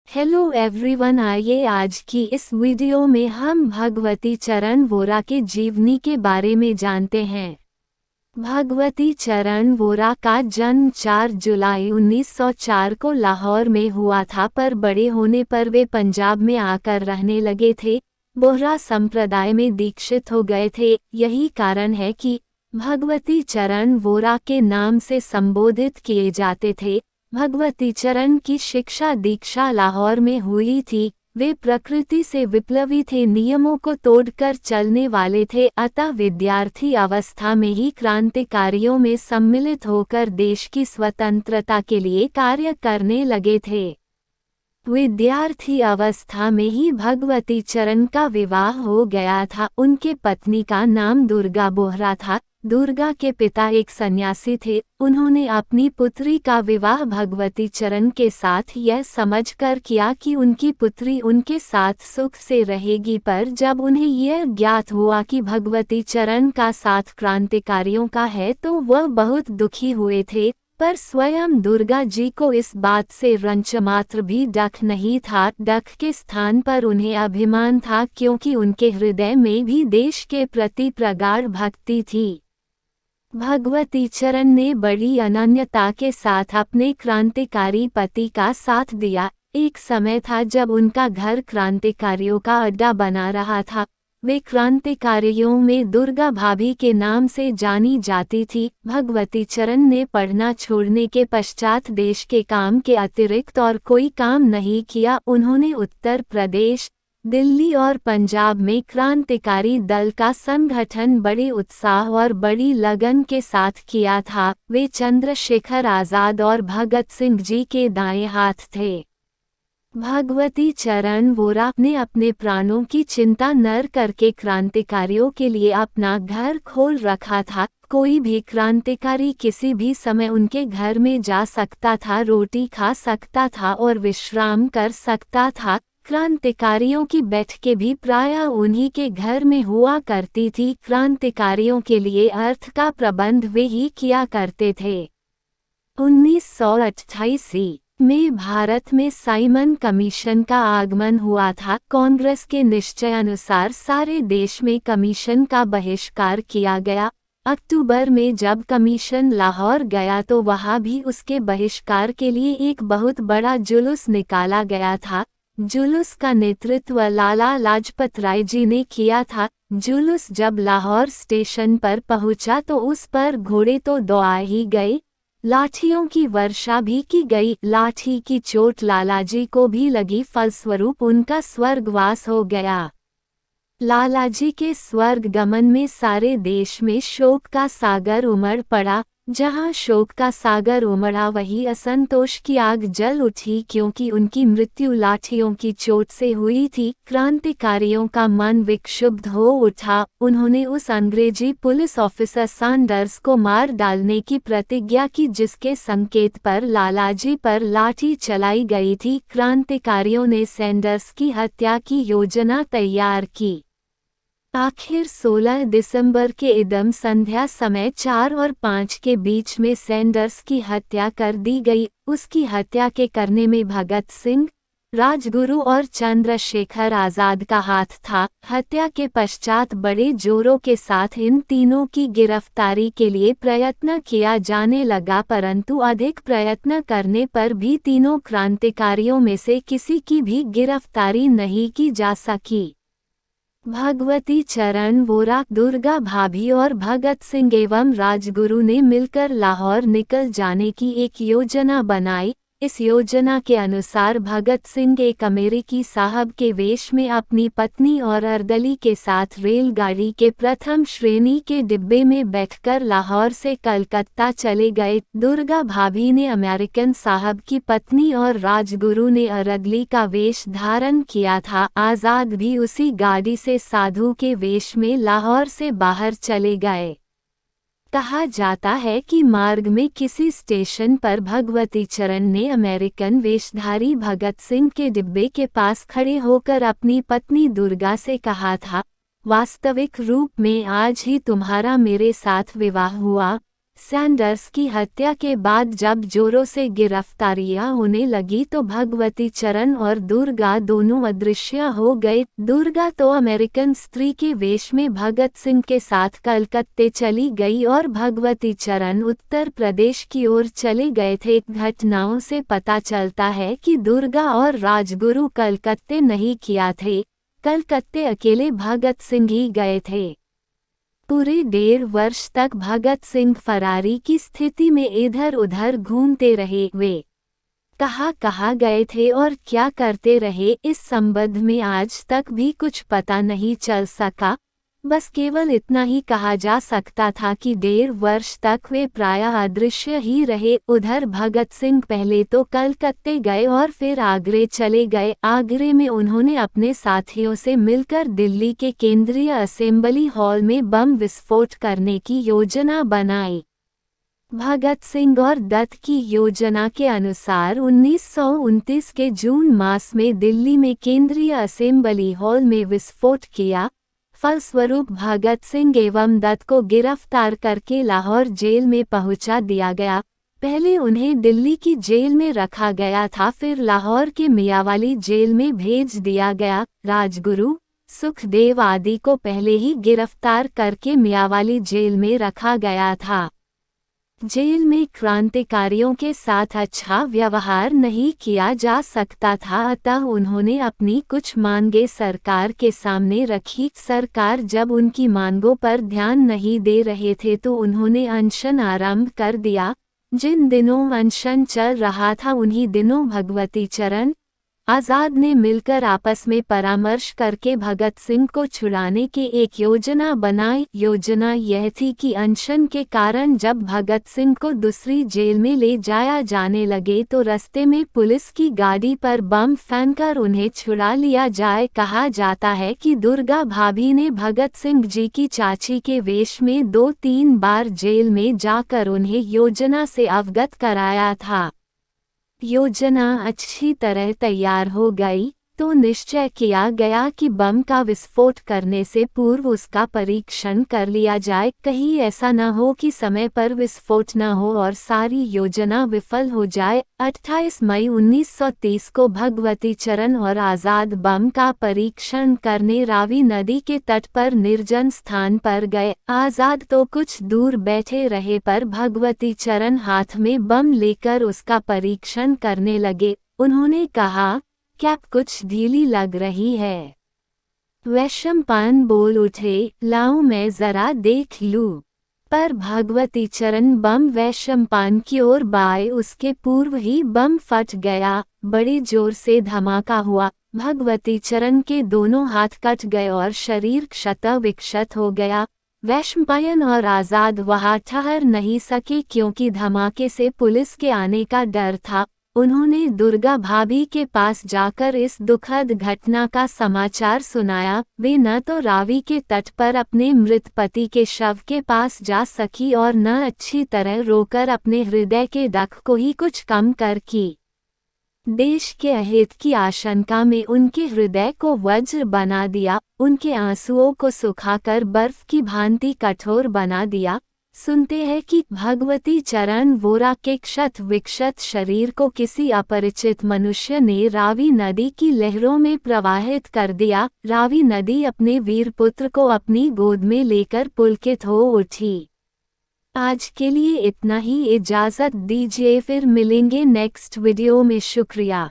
Hello everyone, आइए आज की इस वीडियो में हम भगवती चरण वोरा के जीवनी के बारे में जानते हैं। भगवती चरण वोरा का जन्म 4 जुलाई 1904 को लाहौर में हुआ था, पर बड़े होने पर वे पंजाब में आकर रहने लगे थे। बोहरा संप्रदाय में दीक्षित हो गए थे। यही कारण है कि भगवती चरण वोरा के नाम से संबोधित किए जाते थे। भगवती चरण की शिक्षा दीक्षा लाहौर में हुई थी। वे प्रकृति से विप्लवी थे, नियमों को तोड़कर चलने वाले थे, अतः विद्यार्थी अवस्था में ही क्रांतिकारियों में सम्मिलित होकर देश की स्वतंत्रता के लिए कार्य करने लगे थे। विद्यार्थी अवस्था में ही भगवती चरण का विवाह हो गया था। उनके पत्नी का नाम दुर्गा बोहरा था। दुर्गा के पिता एक सन्यासी थे। उन्होंने अपनी पुत्री का विवाह भगवती चरण के साथ यह समझकर किया कि उनकी पुत्री उनके साथ सुख से रहेगी, पर जब उन्हें यह ज्ञात हुआ कि भगवती चरण का साथ क्रांतिकारियों का है तो वह बहुत दुखी हुए थे। पर स्वयं दुर्गा जी को इस बात से रंच मात्र भी डख नहीं था। डख के स्थान पर उन्हें अभिमान था, क्योंकि उनके हृदय में भी देश के प्रति प्रगाढ़ भक्ति थी। भगवती चरण ने बड़ी अनन्यता के साथ अपने क्रांतिकारी पति का साथ दिया। एक समय था जब उनका घर क्रांतिकारियों का अड्डा बना रहा था। वे क्रांतिकारियों में दुर्गा भाभी के नाम से जानी जाती थी। भगवती चरण ने पढ़ना छोड़ने के पश्चात देश के काम के अतिरिक्त और कोई काम नहीं किया। उन्होंने उत्तर प्रदेश, दिल्ली और पंजाब में क्रांतिकारी दल का संगठन बड़े उत्साह और बड़ी लगन के साथ किया था। वे चंद्रशेखर आज़ाद और भगत सिंह जी के दाएं हाथ थे। भगवती चरण वोरा ने अपने प्राणों की चिंता न करके क्रांतिकारियों के लिए अपना घर खोल रखा था। कोई भी क्रांतिकारी किसी भी समय उनके घर में जा सकता था, रोटी खा सकता था और विश्राम कर सकता था। क्रांतिकारियों की बैठकें भी प्रायः उन्हीं के घर में हुआ करती थी। क्रांतिकारियों के लिए अर्थ का प्रबंध वे ही किया करते थे। 1928 में भारत में साइमन कमीशन का आगमन हुआ था। कांग्रेस के निश्चयानुसार सारे देश में कमीशन का बहिष्कार किया गया। अक्टूबर में जब कमीशन लाहौर गया तो वहां भी उसके बहिष्कार के लिए एक बहुत बड़ा जुलूस निकाला गया था। जुलूस का नेतृत्व लाला लाजपत राय जी ने किया था। जुलूस जब लाहौर स्टेशन पर पहुंचा तो उस पर घोड़े तो दौड़ा ही गए, लाठियों की वर्षा भी की गई। लाठी की चोट लालाजी को भी लगी, फलस्वरूप उनका स्वर्गवास हो गया। लालाजी के स्वर्ग गमन में सारे देश में शोक का सागर उमड़ पड़ा। जहां शोक का सागर उमड़ा वहीं असंतोष की आग जल उठी, क्योंकि उनकी मृत्यु लाठियों की चोट से हुई थी। क्रांतिकारियों का मन विक्षुब्ध हो उठा। उन्होंने उस अंग्रेजी पुलिस ऑफिसर सैंडर्स को मार डालने की प्रतिज्ञा की, जिसके संकेत पर लालाजी पर लाठी चलाई गई थी। क्रांतिकारियों ने सैंडर्स की हत्या की योजना तैयार की। आखिर 16 दिसंबर के इदम संध्या समय 4 और 5 के बीच में सैंडर्स की हत्या कर दी गई। उसकी हत्या के करने में भगत सिंह, राजगुरु और चंद्रशेखर आज़ाद का हाथ था। हत्या के पश्चात बड़े जोरों के साथ इन तीनों की गिरफ्तारी के लिए प्रयत्न किया जाने लगा, परंतु अधिक प्रयत्न करने पर भी तीनों क्रांतिकारियों में से किसी की भी गिरफ्तारी नहीं की जा सकी। भगवती चरण वोरा, दुर्गा भाभी और भगत सिंह एवं राजगुरु ने मिलकर लाहौर निकल जाने की एक योजना बनाई। इस योजना के अनुसार भगत सिंह एक अमेरिकी साहब के वेश में अपनी पत्नी और अर्दली के साथ रेलगाड़ी के प्रथम श्रेणी के डिब्बे में बैठकर लाहौर से कलकत्ता चले गए। दुर्गा भाभी ने अमेरिकन साहब की पत्नी और राजगुरु ने अर्दली का वेश धारण किया था। आज़ाद भी उसी गाड़ी से साधु के वेश में लाहौर से बाहर चले गए। कहा जाता है कि मार्ग में किसी स्टेशन पर भगवती चरण ने अमेरिकन वेशधारी भगत सिंह के डिब्बे के पास खड़े होकर अपनी पत्नी दुर्गा से कहा था, वास्तविक रूप में आज ही तुम्हारा मेरे साथ विवाह हुआ। सैंडर्स की हत्या के बाद जब जोरों से गिरफ्तारियां होने लगी तो भगवती चरण और दुर्गा दोनों अदृश्य हो गए। दुर्गा तो अमेरिकन स्त्री के वेश में भगत सिंह के साथ कलकत्ते चली गई और भगवती चरण उत्तर प्रदेश की ओर चले गए थे। घटनाओं से पता चलता है कि दुर्गा और राजगुरु कलकत्ते नहीं किया थे, कलकत्ते अकेले भगत सिंह ही गए थे। पूरे 1.5 वर्ष तक भगत सिंह फरारी की स्थिति में इधर उधर घूमते रहे। वे कहाँ गए थे और क्या करते रहे, इस संबंध में आज तक भी कुछ पता नहीं चल सका। बस केवल इतना ही कहा जा सकता था कि 1.5 वर्ष तक वे प्रायः अदृश्य ही रहे। उधर भगत सिंह पहले तो कलकत्ते गए और फिर आगरे चले गए। आगरे में उन्होंने अपने साथियों से मिलकर दिल्ली के केंद्रीय असेंबली हॉल में बम विस्फोट करने की योजना बनाई। भगत सिंह और दत्त की योजना के अनुसार 1929 के जून मास में दिल्ली में केंद्रीय असेंबली हॉल में विस्फोट किया। फलस्वरूप भगत सिंह एवं दत्त को गिरफ्तार करके लाहौर जेल में पहुंचा दिया गया। पहले उन्हें दिल्ली की जेल में रखा गया था, फिर लाहौर के मियावाली जेल में भेज दिया गया। राजगुरु, सुखदेव आदि को पहले ही गिरफ्तार करके मियावाली जेल में रखा गया था। जेल में क्रांतिकारियों के साथ अच्छा व्यवहार नहीं किया जा सकता था, अतः उन्होंने अपनी कुछ मांगें सरकार के सामने रखी। सरकार जब उनकी मांगों पर ध्यान नहीं दे रहे थे तो उन्होंने अनशन आरंभ कर दिया। जिन दिनों अनशन चल रहा था उन्हीं दिनों भगवती चरण आज़ाद ने मिलकर आपस में परामर्श करके भगत सिंह को छुड़ाने की एक योजना बनाई। योजना यह थी कि अनशन के कारण जब भगत सिंह को दूसरी जेल में ले जाया जाने लगे तो रास्ते में पुलिस की गाड़ी पर बम फेंककर उन्हें छुड़ा लिया जाए। कहा जाता है कि दुर्गा भाभी ने भगत सिंह जी की चाची के वेश में 2-3 बार जेल में जाकर उन्हें योजना से अवगत कराया था। योजना अच्छी तरह तैयार हो गई तो निश्चय किया गया कि बम का विस्फोट करने से पूर्व उसका परीक्षण कर लिया जाए, कहीं ऐसा न हो कि समय पर विस्फोट न हो और सारी योजना विफल हो जाए। 28 मई 1930 को भगवती चरण और आज़ाद बम का परीक्षण करने रावी नदी के तट पर निर्जन स्थान पर गए। आज़ाद तो कुछ दूर बैठे रहे पर भगवती चरण हाथ में बम लेकर उसका परीक्षण करने लगे। उन्होंने कहा, कैप कुछ ढीली लग रही है। वैशंपायन बोल उठे, लाओ मैं जरा देख लूं। पर भगवती चरण बम वैशंपायन की ओर बाए उसके पूर्व ही बम फट गया। बड़े जोर से धमाका हुआ। भगवती चरण के दोनों हाथ कट गए और शरीर क्षत विक्षत हो गया। वैशंपायन और आज़ाद वहां ठहर नहीं सके क्योंकि धमाके से पुलिस के आने का डर था। उन्होंने दुर्गा भाभी के पास जाकर इस दुखद घटना का समाचार सुनाया। वे न तो रावी के तट पर अपने मृत पति के शव के पास जा सकी और न अच्छी तरह रोकर अपने हृदय के डक को ही कुछ कम कर की। देश के अहित की आशंका में उनके हृदय को वज्र बना दिया, उनके आंसुओं को सुखाकर बर्फ की भांति कठोर बना दिया। सुनते हैं कि भगवती चरण वोरा के क्षत विक्षत शरीर को किसी अपरिचित मनुष्य ने रावी नदी की लहरों में प्रवाहित कर दिया। रावी नदी अपने वीर पुत्र को अपनी गोद में लेकर पुलकित हो उठी। आज के लिए इतना ही, इजाज़त दीजिए, फिर मिलेंगे नेक्स्ट वीडियो में। शुक्रिया।